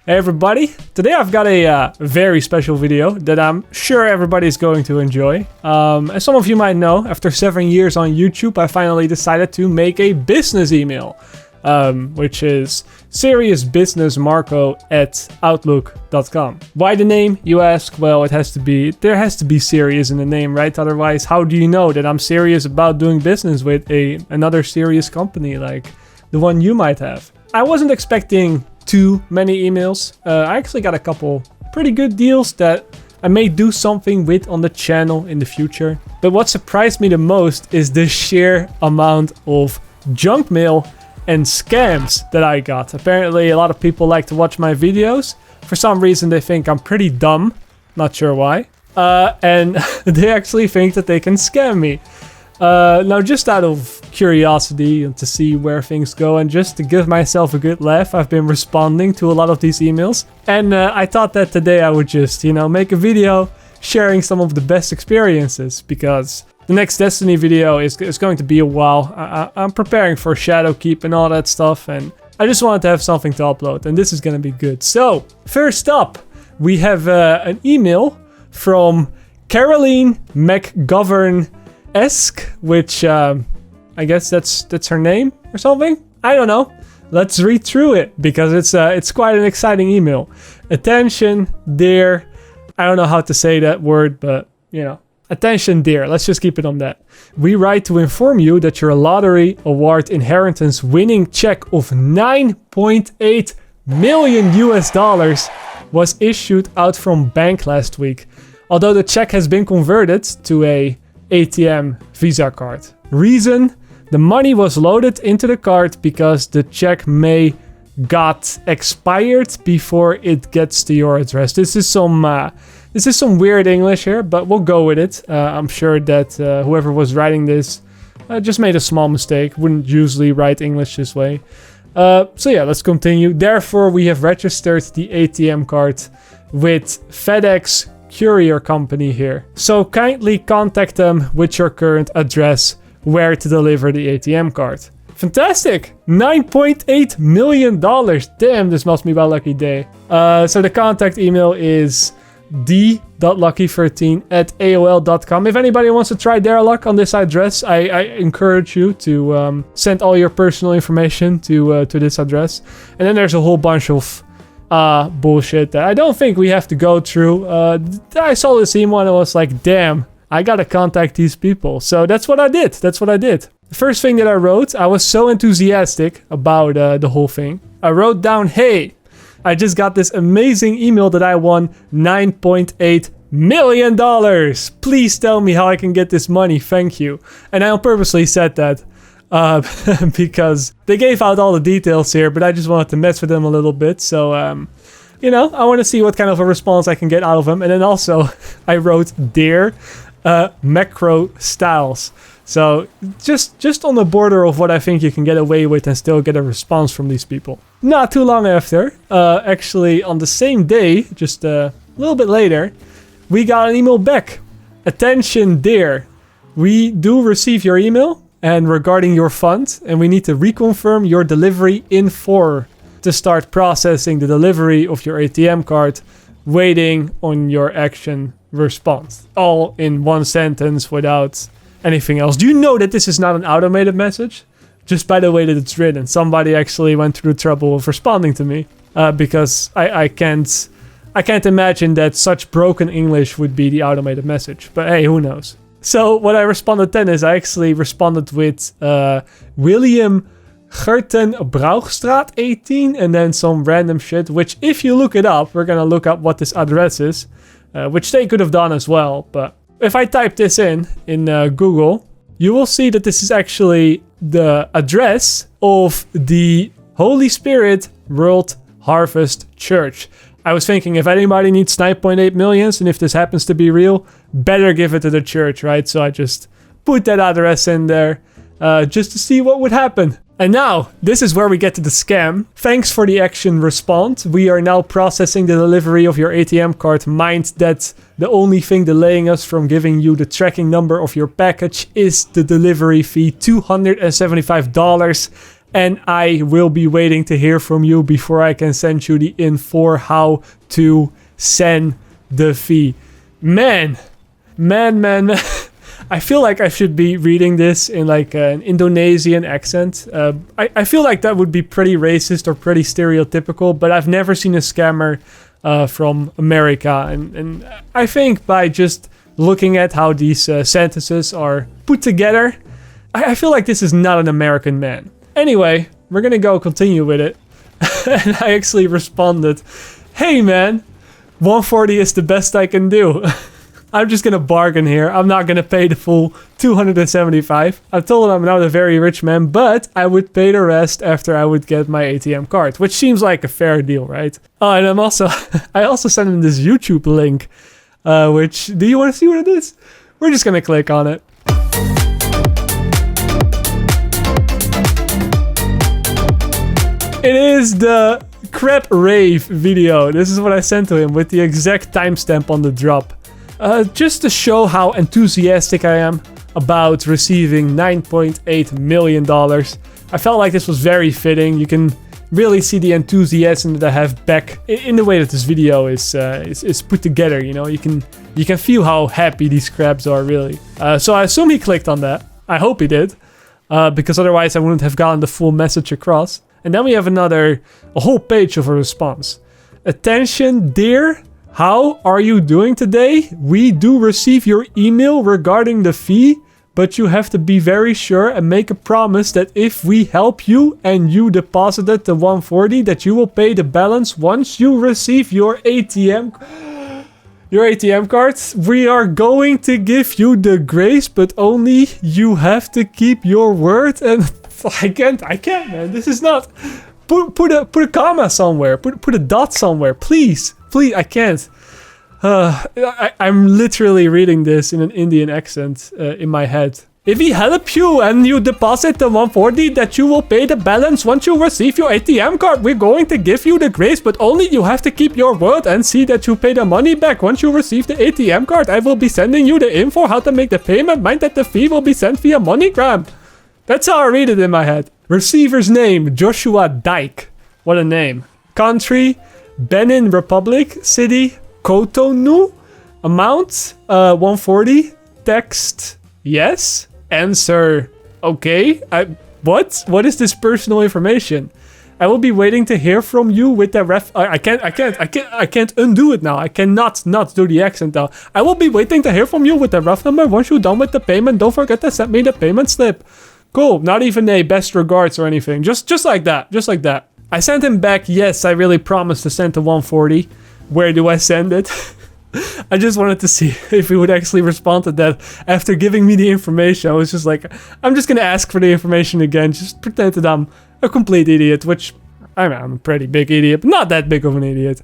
Hey everybody, today I've got a very special video that I'm sure everybody's going to enjoy. As some of you might know, after 7 years on YouTube, I finally decided to make a business email, which is seriousnessmarco@outlook.com. Why the name, you ask? Well, there has to be serious in the name, right? Otherwise, how do you know that I'm serious about doing business with another serious company like the one you might have? I wasn't expecting too many emails. I actually got a couple pretty good deals that I may do something with on the channel in the future. But what surprised me the most is the sheer amount of junk mail and scams that I got. Apparently a lot of people like to watch my videos. For some reason they think I'm pretty dumb. Not sure why. And they actually think that they can scam me. Now, just out of curiosity and to see where things go and just to give myself a good laugh, I've been responding to a lot of these emails. And I thought that today I would just, make a video sharing some of the best experiences, because the next Destiny video is going to be a while. I'm preparing for Shadowkeep and all that stuff, and I just wanted to have something to upload, and this is going to be good. So, first up, we have an email from Caroline McGovern which I guess that's her name or something. I don't know. Let's read through it because it's quite an exciting email. Attention, dear. I don't know how to say that word, but attention, dear. Let's just keep it on that. We write to inform you that your lottery award inheritance winning check of $9.8 million was issued out from bank last week. Although the check has been converted to a ATM Visa card. Reason: the money was loaded into the card because the check may got expired before it gets to your address. This is some weird English here, but we'll go with it. I'm sure that whoever was writing this just made a small mistake. Wouldn't usually write English this way. So yeah, let's continue. Therefore, we have registered the ATM card with FedEx Courier Company here. So kindly contact them with your current address where to deliver the ATM card. Fantastic! $9.8 million. Damn, this must be a lucky day. So the contact email is d.lucky13@aol.com. If anybody wants to try their luck on this address, I encourage you to send all your personal information to this address. And then there's a whole bunch of bullshit that I don't think we have to go through. I saw this email and I was like, damn, I gotta contact these people. So that's what I did. The first thing that I wrote, I was so enthusiastic about the whole thing. I wrote down, hey, I just got this amazing email that I won $9.8 million. Please tell me how I can get this money. Thank you. And I purposely said that because they gave out all the details here, but I just wanted to mess with them a little bit. So, I want to see what kind of a response I can get out of them. And then also, I wrote, dear MarcoStyle. So, just on the border of what I think you can get away with and still get a response from these people. Not too long after, actually on the same day, just a little bit later, we got an email back. Attention, dear. We do receive your email and regarding your fund, and we need to reconfirm your delivery in 4 to start processing the delivery of your ATM card, waiting on your action response. All in one sentence without anything else. Do you know that this is not an automated message? Just by the way that it's written. Somebody actually went through the trouble of responding to me because I can't imagine that such broken English would be the automated message. But hey, who knows? So what I responded then is I actually responded with William Gerten Brouwstraat 18 and then some random shit, which if you look it up, we're gonna look up what this address is, which they could have done as well. But if I type this in Google, you will see that this is actually the address of the Holy Spirit World Harvest Church. I was thinking if anybody needs 9.8 million and if this happens to be real, better give it to the church, right? So I just put that address in there just to see what would happen. And now, this is where we get to the scam. Thanks for the action response. We are now processing the delivery of your ATM card. Mind that the only thing delaying us from giving you the tracking number of your package is the delivery fee, $275. and I will be waiting to hear from you before I can send you the info how to send the fee. Man. I feel like I should be reading this in like an Indonesian accent. I feel like that would be pretty racist or pretty stereotypical, but I've never seen a scammer from America. And I think by just looking at how these sentences are put together, I feel like this is not an American man. Anyway, we're gonna go continue with it. And I actually responded, hey man, 140 is the best I can do. I'm just gonna bargain here. I'm not gonna pay the full 275. I told him I'm not a very rich man, but I would pay the rest after I would get my ATM card, which seems like a fair deal, right? Oh, and I also sent him this YouTube link, which, do you want to see what it is? We're just gonna click on it. It is the crap rave video. This is what I sent to him with the exact timestamp on the drop. Just to show how enthusiastic I am about receiving $9.8 million. I felt like this was very fitting. You can really see the enthusiasm that I have back in the way that this video is put together. You know, you can feel how happy these crabs are, really. So I assume he clicked on that. I hope he did, because otherwise I wouldn't have gotten the full message across. And then we have a whole page of a response. Attention, dear. How are you doing today? We do receive your email regarding the fee, but you have to be very sure and make a promise that if we help you and you deposited the 140, that you will pay the balance once you receive your ATM cards. We are going to give you the grace, but only you have to keep your word. And I can't, man. This is not. Put a comma somewhere. Put a dot somewhere, please. I can't. I'm literally reading this in an Indian accent in my head. If we help you and you deposit the 140, that you will pay the balance once you receive your ATM card. We're going to give you the grace, but only you have to keep your word and see that you pay the money back once you receive the ATM card. I will be sending you the info how to make the payment. Mind that the fee will be sent via MoneyGram. That's how I read it in my head. Receiver's name, Joshua Dyke. What a name. Country, Benin Republic. City, Cotonou. Amount, 140. Text, yes. Answer, okay. What is this personal information? I will be waiting to hear from you with the I can't undo it now. I cannot not do the accent now. I will be waiting to hear from you with the rough number. Once you're done with the payment, don't forget to send me the payment slip. Cool. Not even a best regards or anything. Just like that. Just like that. I sent him back, yes, I really promised to send the 140. Where do I send it? I just wanted to see if he would actually respond to that after giving me the information. I was just like, I'm just going to ask for the information again. Just pretend that I'm a complete idiot, which I'm a pretty big idiot, but not that big of an idiot.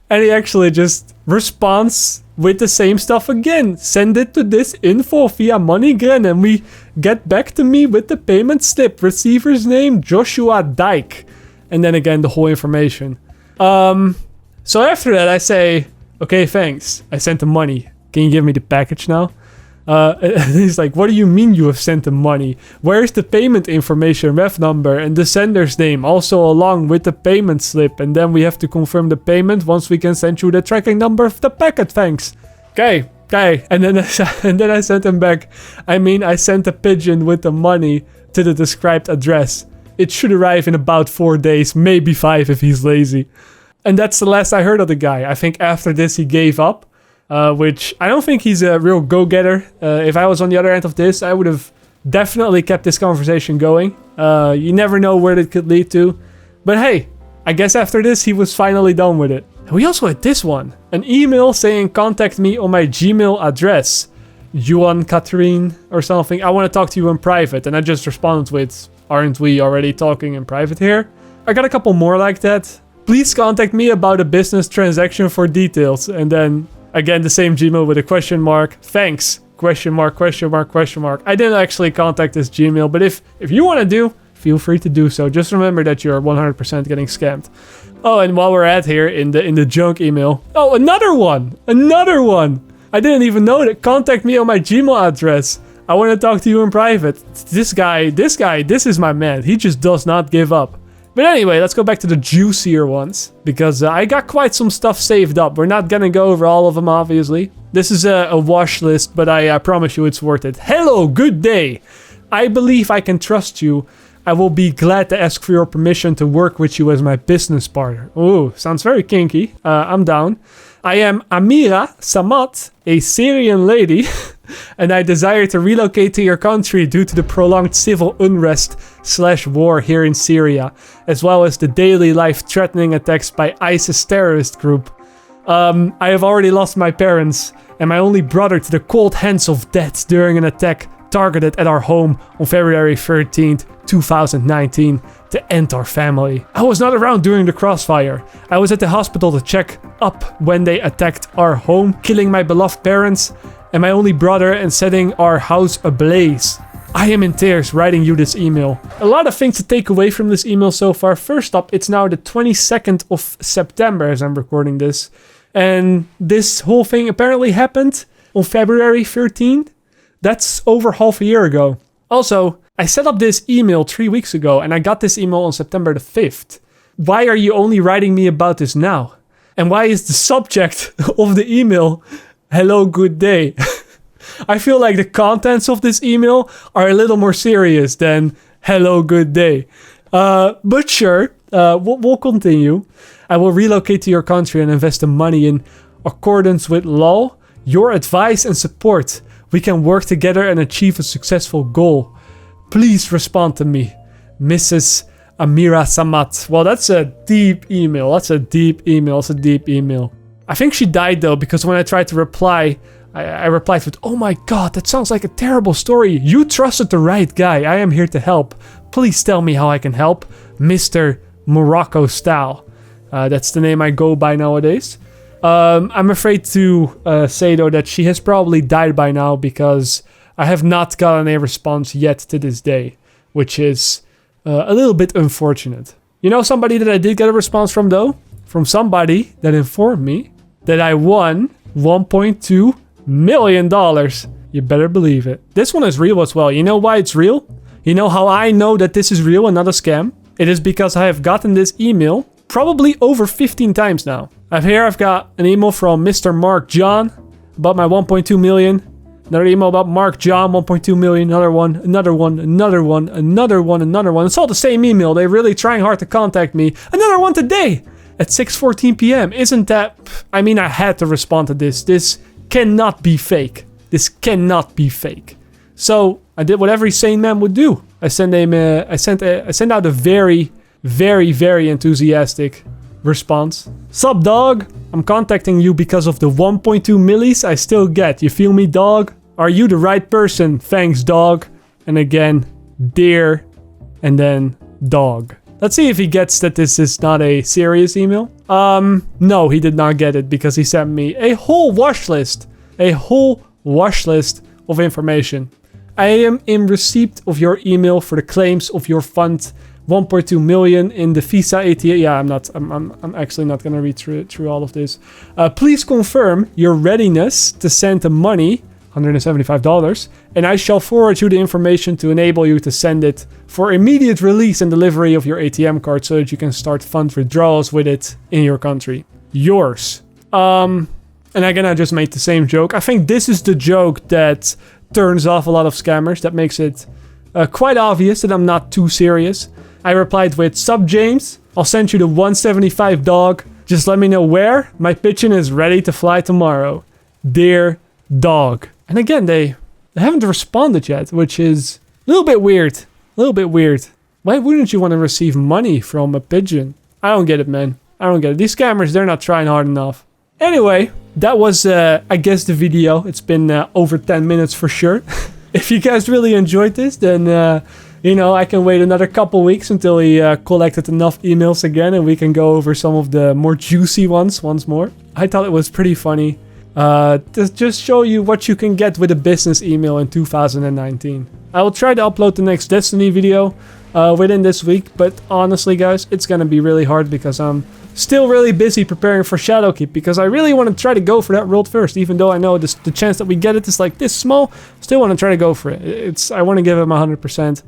And he actually just responds with the same stuff again. Send it to this info via MoneyGram and we get back to me with the payment slip. Receiver's name, Joshua Dyke. And then again, the whole information. So after that, I say, okay, thanks. I sent the money. Can you give me the package now? And he's like, what do you mean you have sent the money? Where's the payment information, ref number, and the sender's name, also along with the payment slip? And then we have to confirm the payment once we can send you the tracking number of the packet, thanks. Okay. And then I sent him back. I sent a pigeon with the money to the described address. It should arrive in about 4 days, maybe 5 if he's lazy. And that's the last I heard of the guy. I think after this he gave up. Which I don't think he's a real go-getter. If I was on the other end of this, I would have definitely kept this conversation going. You never know where it could lead to. But hey, I guess after this, he was finally done with it. And we also had this one. An email saying contact me on my Gmail address. Yuan Catherine or something. I want to talk to you in private. And I just responded with, aren't we already talking in private here? I got a couple more like that. Please contact me about a business transaction for details. And then again, the same Gmail with a question mark. Thanks. Question mark, question mark, question mark. I didn't actually contact this Gmail, but if you want to do, feel free to do so. Just remember that you're 100% getting scammed. Oh, and while we're at here in the junk email. Oh, another one. I didn't even know that. Contact me on my Gmail address. I want to talk to you in private. This guy, this is my man. He just does not give up. But anyway, let's go back to the juicier ones, because I got quite some stuff saved up. We're not gonna go over all of them, obviously. This is a wash list, but I promise you it's worth it. Hello, good day. I believe I can trust you. I will be glad to ask for your permission to work with you as my business partner. Ooh, sounds very kinky. I'm down. I am Amira Samat, a Syrian lady, and I desire to relocate to your country due to the prolonged civil unrest / war here in Syria, as well as the daily life-threatening attacks by ISIS terrorist group. I have already lost my parents and my only brother to the cold hands of death during an attack targeted at our home on February 13th, 2019 to end our family. I was not around during the crossfire. I was at the hospital to check up when they attacked our home, killing my beloved parents and my only brother and setting our house ablaze. I am in tears writing you this email. A lot of things to take away from this email so far. First up, it's now the 22nd of September as I'm recording this. And this whole thing apparently happened on February 13th. That's over half a year ago. Also, I set up this email 3 weeks ago and I got this email on September the 5th. Why are you only writing me about this now? And why is the subject of the email, hello, good day? I feel like the contents of this email are a little more serious than hello, good day. But sure, we'll continue. I will relocate to your country and invest the money in accordance with law, your advice and support. We can work together and achieve a successful goal. Please respond to me, Mrs. Amira Samat. Well, that's a deep email. It's a deep email. I think she died though, because when I tried to reply, I replied with, oh my god, that sounds like a terrible story. You trusted the right guy. I am here to help. Please tell me how I can help. Mr. MarcoStyle. That's the name I go by nowadays. I'm afraid to say though that she has probably died by now because I have not gotten a response yet to this day, which is a little bit unfortunate. You know somebody that I did get a response from though? From somebody that informed me that I won $1.2 million. You better believe it. This one is real as well. You know why it's real? You know how I know that this is real and not a scam? It is because I have gotten this email probably over 15 times now. I've got an email from Mr. Mark John about my 1.2 million. Another email about Mark John, 1.2 million. Another one. It's all the same email. They're really trying hard to contact me. Another one today at 6:14 p.m. Isn't that... I mean, I had to respond to this. This cannot be fake. So I did what every sane man would do. I sent out a very, very, very enthusiastic response. Sup, dog? I'm contacting you because of the 1.2 millis I still get. You feel me, dog? Are you the right person? Thanks, dog. And again, dear, and then dog. Let's see if he gets that this is not a serious email. No, he did not get it because he sent me a whole wash list. A whole wash list of information. I am in receipt of your email for the claims of your fund 1.2 million in the Visa ATM. Yeah, I'm actually not gonna read through all of this. Please confirm your readiness to send the money, $175, and I shall forward you the information to enable you to send it for immediate release and delivery of your ATM card so that you can start fund withdrawals with it in your country. Yours. And again, I just made the same joke. I think this is the joke that turns off a lot of scammers. That makes it quite obvious that I'm not too serious. I replied with, sup James, I'll send you the 175 dog. Just let me know where. My pigeon is ready to fly tomorrow. Dear dog. And again, they haven't responded yet, which is a little bit weird. Why wouldn't you want to receive money from a pigeon? I don't get it, man. I don't get it. These scammers, they're not trying hard enough. Anyway, that was, I guess, the video. It's been over 10 minutes for sure. If you guys really enjoyed this, then... you know, I can wait another couple weeks until he collected enough emails again and we can go over some of the more juicy ones once more. I thought it was pretty funny to just show you what you can get with a business email in 2019. I will try to upload the next Destiny video within this week, but honestly guys, it's gonna be really hard because I'm still really busy preparing for Shadowkeep because I really want to try to go for that world first, even though I know the chance that we get it is like this small. Still want to try to go for it. I want to give it my 100%.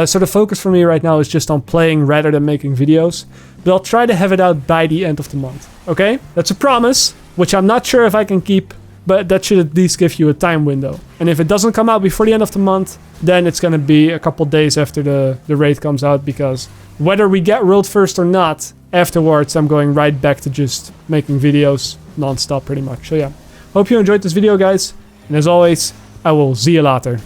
So the focus for me right now is just on playing rather than making videos. But I'll try to have it out by the end of the month. Okay? That's a promise, which I'm not sure if I can keep, but that should at least give you a time window. And if it doesn't come out before the end of the month, then it's going to be a couple days after the raid comes out, because whether we get world first or not, afterwards I'm going right back to just making videos non-stop pretty much. So yeah, hope you enjoyed this video, guys. And as always, I will see you later.